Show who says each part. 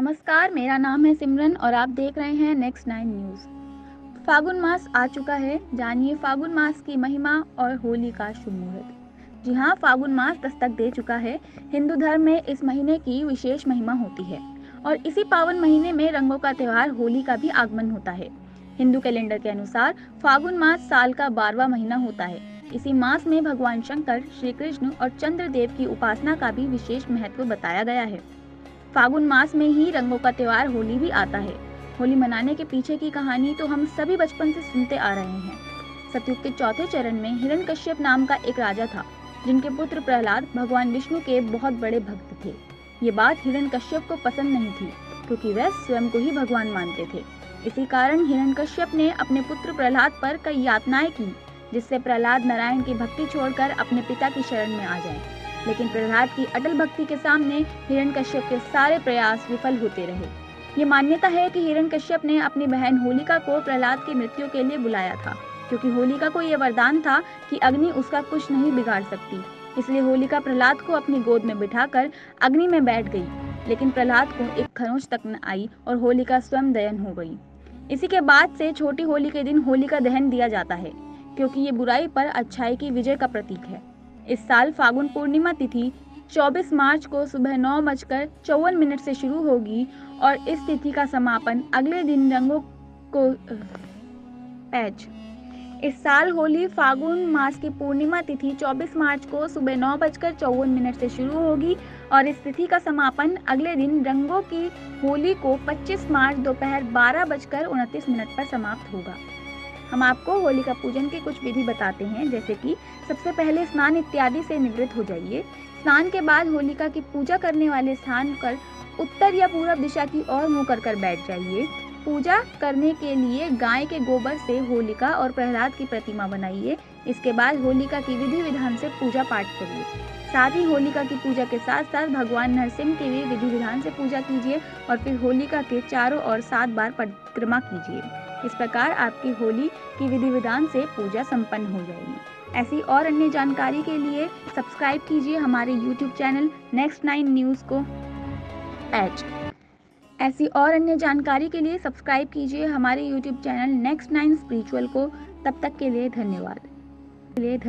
Speaker 1: नमस्कार, मेरा नाम है सिमरन और आप देख रहे हैं नेक्स्ट 9 न्यूज़। फागुन मास आ चुका है, जानिए फागुन मास की महिमा और होली का शुभ मुहूर्त। जी हाँ, फागुन मास दस्तक दे चुका है। हिंदू धर्म में इस महीने की विशेष महिमा होती है और इसी पावन महीने में रंगों का त्योहार होली का भी आगमन होता है। हिंदू कैलेंडर के अनुसार फागुन मास साल का 12वां महीना होता है। इसी मास में भगवान शंकर, श्री कृष्ण और चंद्रदेव की उपासना का भी विशेष महत्व बताया गया है। फागुन मास में ही रंगों का त्योहार होली भी आता है। होली मनाने के पीछे की कहानी तो हम सभी बचपन से सुनते आ रहे हैं। सतयुग के चौथे चरण में हिरण्यकश्यप नाम का एक राजा था, जिनके पुत्र प्रहलाद भगवान विष्णु के बहुत बड़े भक्त थे। ये बात हिरण्यकश्यप को पसंद नहीं थी, क्योंकि वह स्वयं को ही भगवान मानते थे। इसी कारण हिरण्यकश्यप ने अपने पुत्र प्रहलाद पर कई यातनाएं की, जिससे प्रहलाद नारायण की भक्ति छोड़कर अपने पिता की शरण में आ जाए। लेकिन प्रहलाद की अटल भक्ति के सामने हिरण्यकश्यप के सारे प्रयास विफल होते रहे। ये मान्यता है कि हिरण्यकश्यप ने अपनी बहन होलिका को प्रहलाद की मृत्यु के लिए बुलाया था, क्योंकि होलिका को यह वरदान था कि अग्नि उसका कुछ नहीं बिगाड़ सकती। इसलिए होलिका प्रहलाद को अपनी गोद में बिठाकर अग्नि में बैठ गई, लेकिन प्रहलाद को एक खरोंच तक न आई और होलिका स्वयं दहन हो गई। इसी के बाद से छोटी होली के दिन होलिका दहन दिया जाता है, क्योंकि ये बुराई पर अच्छाई की विजय का प्रतीक है। इस साल फागुन पूर्णिमा तिथि 24 मार्च को सुबह 9:54 से शुरू होगी और इस तिथि का समापन अगले दिन रंगों को पैच। इस साल होली फागुन मास की पूर्णिमा तिथि 24 मार्च को सुबह 9:54 से शुरू होगी और इस तिथि का समापन अगले दिन रंगों की होली को 25 मार्च दोपहर 12:29 पर समाप्त होगा। हम आपको होलिका पूजन की कुछ विधि बताते हैं, जैसे कि सबसे पहले स्नान इत्यादि से निवृत्त हो जाइए। स्नान के बाद होलिका की पूजा करने वाले स्थान पर उत्तर या पूर्व दिशा की ओर मुँह कर बैठ जाइए। पूजा करने के लिए गाय के गोबर से होलिका और प्रहलाद की प्रतिमा बनाइए। इसके बाद होलिका की विधि विधान से पूजा पाठ करिए। साथ ही होलिका की पूजा के साथ साथ भगवान नरसिंह की भी विधि विधान से पूजा कीजिए और फिर होलिका के चारों ओर 7 बार परिक्रमा कीजिए। इस प्रकार आपकी होली की विधि विधान से पूजा संपन्न हो जाएगी। ऐसी और अन्य जानकारी के लिए सब्सक्राइब कीजिए हमारे YouTube चैनल नेक्स्ट 9 न्यूज़ को। ऐसी और अन्य जानकारी के लिए सब्सक्राइब कीजिए हमारे YouTube चैनल नेक्स्ट 9 स्पिरिचुअल को। तब तक के लिए धन्यवाद।